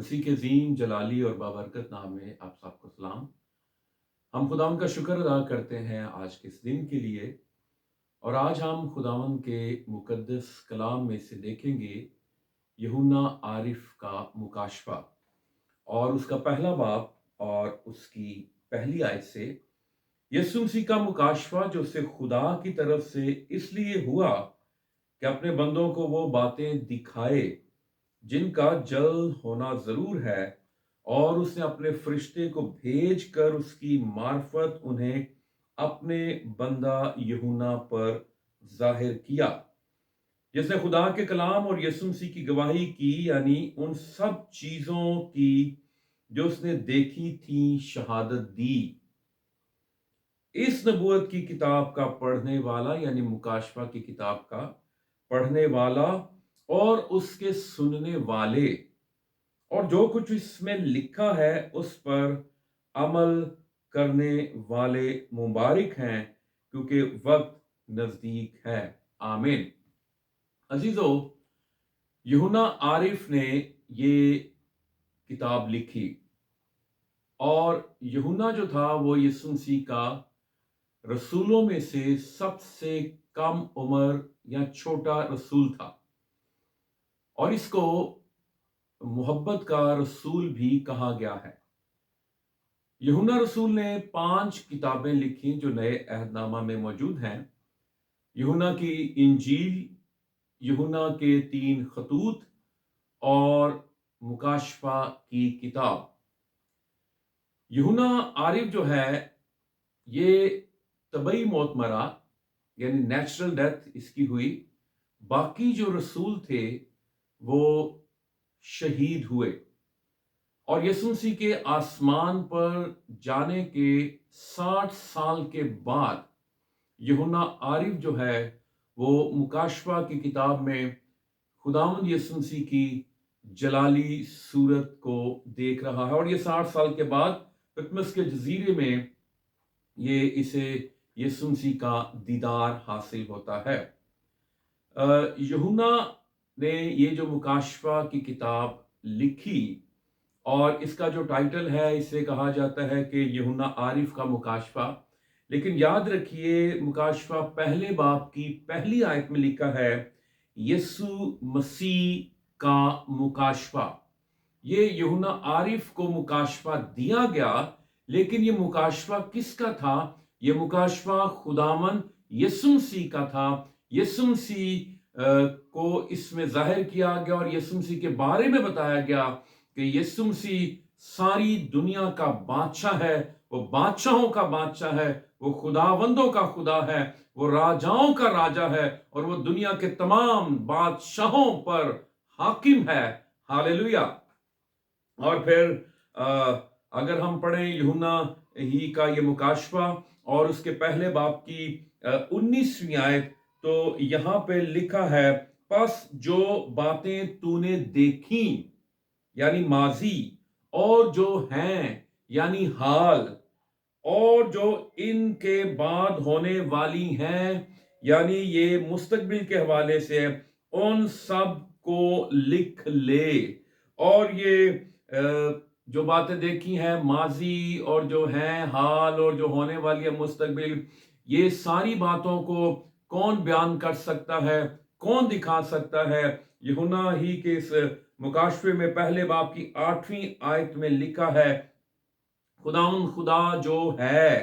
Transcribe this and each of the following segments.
मसीह के अजीम जलाली और बाबरकत नाम में आप सबको सलाम। हम खुदावन का शुक्र अदा करते हैं आज के इस दिन के लिए। और आज हम खुदावन के मुकद्दस कलाम में से देखेंगे यूहन्ना आरिफ का मुकाशफा और उसका पहला बाब और उसकी पहली आयत से। यीशु मसीह का मुकाशफा जो उससे खुदा की तरफ से इसलिए हुआ कि अपने बंदों को वो बातें दिखाए जिनका जल्द होना जरूर है, और उसने अपने फरिश्ते को भेज कर उसकी मार्फत उन्हें अपने बंदा यूहन्ना पर जाहिर किया, जिसने खुदा के कलाम और यीशु मसीह की गवाही की, यानी उन सब चीजों की जो उसने देखी थी शहादत दी। इस नबूवत की किताब का पढ़ने वाला, यानी मुकाशफा की किताब का पढ़ने वाला और उसके सुनने वाले, और जो कुछ इसमें लिखा है उस पर अमल करने वाले मुबारक हैं, क्योंकि वक्त नजदीक है। आमीन। अजीजो, यूहन्ना आरिफ ने ये किताब लिखी, और यूहन्ना जो था वो यीशु मसीह का रसूलों में से सबसे कम उम्र या छोटा रसूल था, और इसको मोहब्बत का रसूल भी कहा गया है। यूहन्ना रसूल ने 5 किताबें लिखी जो नए अहदनामा में मौजूद हैं। यूहन्ना की इंजील, यूहन्ना के 3 खतूत और मुकाशफा की किताब। यूहन्ना आरिफ जो है ये तबई मौत मरा, यानी नेचुरल डेथ इसकी हुई। बाकी जो रसूल थे वो शहीद हुए, और यीशु मसीह के आसमान पर जाने के 60 साल के बाद यूहन्ना आरिफ जो है वो मुकाशफा की किताब में खुदावंद यीशु मसीह की जलाली सूरत को देख रहा है। और ये 60 साल के बाद पतमस के जजीरे में ये इसे यीशु मसीह का दीदार हासिल होता है। यूहन्ना ने ये जो मुकाशफा की किताब लिखी, और इसका जो टाइटल है इसे कहा जाता है कि यूहन्ना आरिफ का मुकाशफा। लेकिन याद रखिए, मुकाशफा पहले बाब की पहली आयत में लिखा है यीशु मसीह का मुकाशफा। ये यूहन्ना आरिफ को मुकाशफा दिया गया, लेकिन ये मुकाशफा किसका था? ये मुकाशफा खुदावन यीशु मसीह का था। यीशु मसीह को इसमें जाहिर किया गया, और यीशु मसीह के बारे में बताया गया कि यीशु मसीह सारी दुनिया का बादशाह है, वो बादशाहों का बादशाह है, वो खुदावंदों का खुदा है, वो राजाओं का राजा है, और वो दुनिया के तमाम बादशाहों पर हाकिम है। हालेलुया। और फिर अगर हम पढ़ें यूहन्ना ही का ये मुकाशफा और उसके पहले बाब की 19वीं आयत, तो यहां पे लिखा है, बस जो बातें तूने देखी यानी माजी, और जो हैं यानी हाल, और जो इनके बाद होने वाली हैं यानी ये मुस्तकबिल के हवाले से है, उन सब को लिख ले। और ये जो बातें देखी हैं माजी, और जो हैं हाल, और जो होने वाली है मुस्तकबिल, ये सारी बातों को कौन बयान कर सकता है, कौन दिखा सकता है? यूहन्ना ही के इस मुकाशफे में पहले बाब की 8वीं आयत में लिखा है, खुदाउन खुदा जो है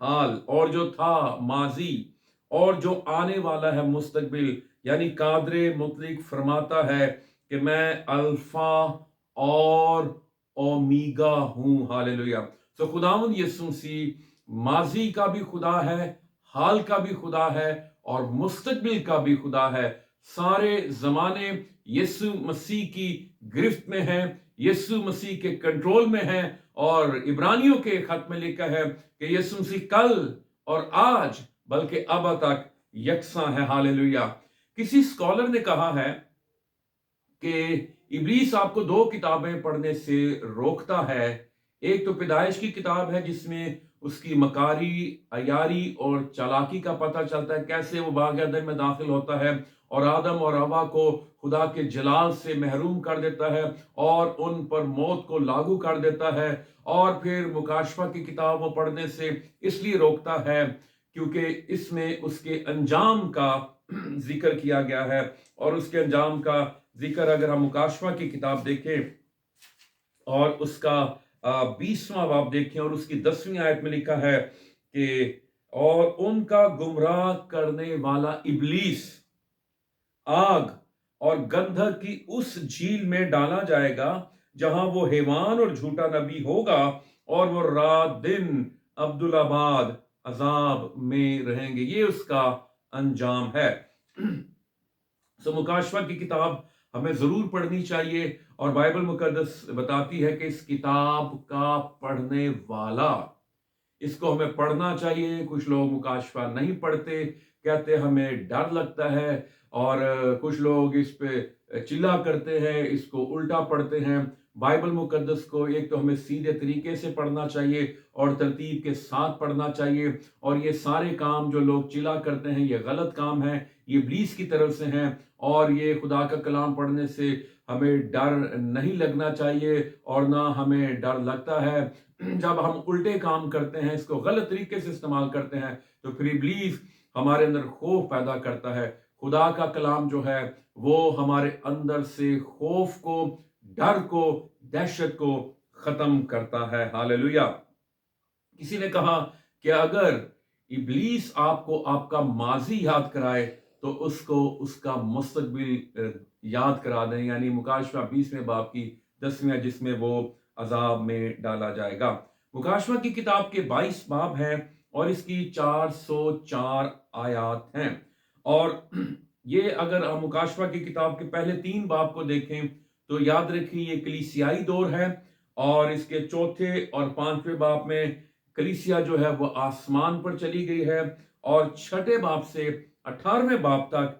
हाल, और जो था माजी, और जो आने वाला है मुस्तकबिल, यानी कादरे मुतलिक फरमाता है कि मैं अल्फा और ओमीगा हूं। हालेलुया। तो खुदावंद यीशु मसीह माजी का भी खुदा है, हाल का भी खुदा है, और मुस्तकबिल का भी खुदा है। सारे जमाने यीशु मसीह की गिरफ्त में है, यीशु मसीह के कंट्रोल में है। और इब्रानियों के खत में लिखा है कि यीशु मसीह कल और आज बल्कि अब तक यकसा है। हालेलुया। किसी स्कॉलर ने कहा है कि इब्लीस आपको 2 किताबें पढ़ने से रोकता है। एक तो पैदाइश की किताब है जिसमें उसकी मकारी, अयारी और चालाकी का पता चलता है, कैसे वो बाग अदन में दाखिल होता है और आदम और हवा को खुदा के जलाल से महरूम कर देता है और उन पर मौत को लागू कर देता है। और फिर मुकाशफा की किताब को पढ़ने से इसलिए रोकता है क्योंकि इसमें उसके अंजाम का जिक्र किया गया है। और उसके अंजाम का जिक्र अगर हम मुकाशफा की किताब देखें और उसका 20वां बाब देखें और उसकी 10वीं आयत में लिखा है कि और उनका गुमराह करने वाला इब्लीस आग और गंधक की उस झील में डाला जाएगा जहां वो हैवान और झूठा नबी होगा और वो रात दिन अब्दुल्लाबाद अजाब में रहेंगे। ये उसका अंजाम है। सो मुकाशफा की किताब हमें जरूर पढ़नी चाहिए और बाइबल मुकद्दस बताती है कि इस किताब का पढ़ने वाला, इसको हमें पढ़ना चाहिए। कुछ लोग मुकाशफा नहीं पढ़ते, कहते हमें डर लगता है, और कुछ लोग इस पे चिल्ला करते हैं, इसको उल्टा पढ़ते हैं। बाइबल मुकद्दस को एक तो हमें सीधे तरीके से पढ़ना चाहिए और तरतीब के साथ पढ़ना चाहिए। और ये सारे काम जो लोग चिल्ला करते हैं ये गलत काम है, ये इब्लीस की तरफ से हैं। और ये खुदा का कलाम पढ़ने से हमें डर नहीं लगना चाहिए और ना हमें डर लगता है। जब हम उल्टे काम करते हैं, इसको गलत तरीके से इस्तेमाल करते हैं, तो फिर इब्लीस हमारे अंदर खौफ पैदा करता है। खुदा का कलाम जो है वो हमारे अंदर से खौफ को, डर को, दहशत को खत्म करता है। हालेलुया। किसी ने कहा कि अगर इब्लीस आपको आपका माजी याद कराए तो उसको उसका मुस्तकबिल याद करा दें, यानी मुकाशफा 20वें बाब की 10वीं, जिसमें वो अजाब में डाला जाएगा। मुकाशफा की किताब के 22 बाब हैं और इसकी 404 आयात हैं। और ये अगर हम मुकाशफा की किताब के पहले 3 बाब को देखें तो याद रखिए ये कलीसियाई दौर है। और इसके चौथे और 5वें बाब में कलीसिया जो है वो आसमान पर चली गई है। और छठे बाब से 18वें बाब तक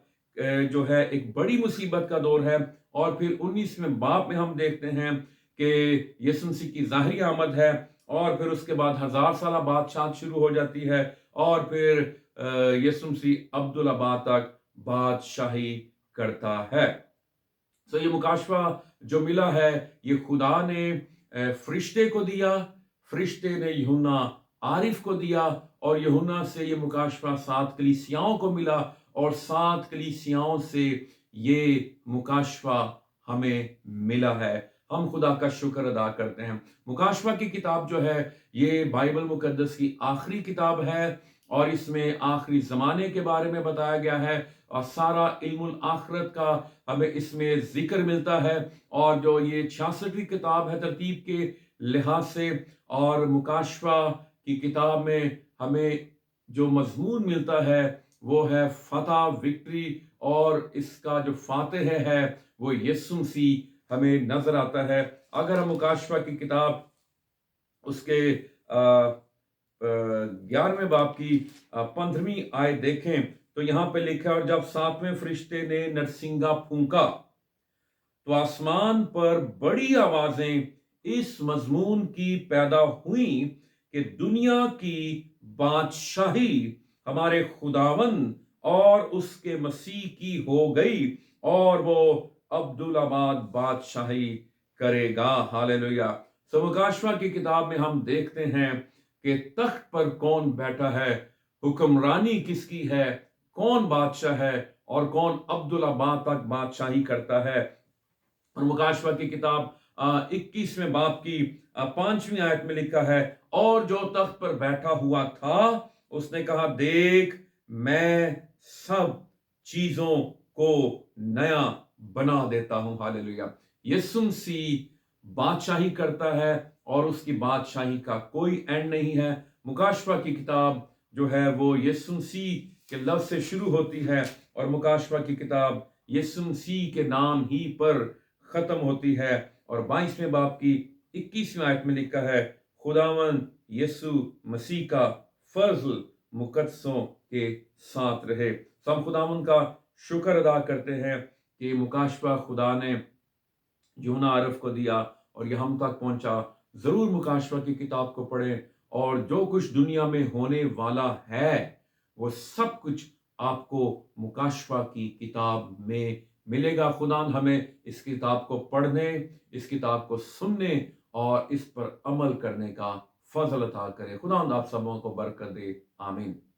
जो है एक बड़ी मुसीबत का दौर है। और फिर 19वें बाब में हम देखते हैं कि यीशु मसीह की ज़ाहिरी आमद है, और फिर उसके बाद 1000 साल बादशाह शुरू हो जाती है, और फिर यीशु मसीह अब्दुल्लाबाद तक बादशाही करता है। तो ये मुकाशफा जो मिला है ये खुदा ने फरिश्ते को दिया, फरिश्ते ने यूहन्ना आरिफ को दिया, और यूहन्ना से ये मुकाशफा 7 कलीसियाओं को मिला, और 7 कलीसियाओं से ये मुकाशफा हमें मिला है। हम खुदा का शुक्र अदा करते हैं। मुकाशफा की किताब जो है ये बाइबल मुकद्दस की आखिरी किताब है, और इसमें आखिरी ज़माने के बारे में बताया गया है, और सारा इल्मुल आखिरत का हमें इसमें जिक्र मिलता है। और जो ये 66वीं किताब है तरतीब के लिहाज से, और मुकाशफा की किताब में हमें जो मजमून मिलता है वो है फतह, विक्ट्री, और इसका जो फातिह है वो यीशु मसीह हमें नजर आता है। अगर हम मुकाशफा की किताब उसके 11वें बाब की 15वीं आयत देखें तो यहां पे लिखा है, और जब 7वें फरिश्ते ने नरसिंगा फूंका तो आसमान पर बड़ी आवाजें इस मजमून की पैदा हुई कि दुनिया की बादशाही हमारे खुदावन और उसके मसीह की हो गई, और वो अब्दुल्लाबाद बादशाही करेगा। हालेलुया। सो मुकाशफा की किताब में हम देखते हैं कि तख्त पर कौन बैठा है, हुक्मरानी किसकी है, कौन बादशाह है, और कौन अब्दुल्लाबाद तक बादशाही करता है। और मुकाशफा की किताब 21वें बाब की 5वीं आयत में लिखा है, और जो तख्त पर बैठा हुआ था उसने कहा, देख मैं सब चीजों को नया बना देता हूं। हालेलुया। यीशु मसीह बादशाही करता है और उसकी बादशाही का कोई एंड नहीं है। मुकाशफा की किताब जो है वो यीशु मसीह के लफ्ज से शुरू होती है, और मुकाशफा की किताब यीशु मसीह के नाम ही पर खत्म होती है। और 22वें बाब की 21वीं आयत में लिखा है, खुदावन यीशु मसीह का फजल मुकद्दसों के साथ रहे। हम खुदावन का शुक्र अदा करते हैं कि मुकाशफा खुदा ने यूहन्ना आरिफ को दिया और ये हम तक पहुंचा। जरूर मुकाशफा की किताब को पढ़ें, और जो कुछ दुनिया में होने वाला है वो सब कुछ آپ کو مکاشفہ کی کتاب میں ملے گا۔ خدا ہمیں اس کتاب کو پڑھنے، اس کتاب کو سننے اور اس پر عمل کرنے کا فضل عطا کرے۔ خدا آپ سبوں کو برکت دے، آمین۔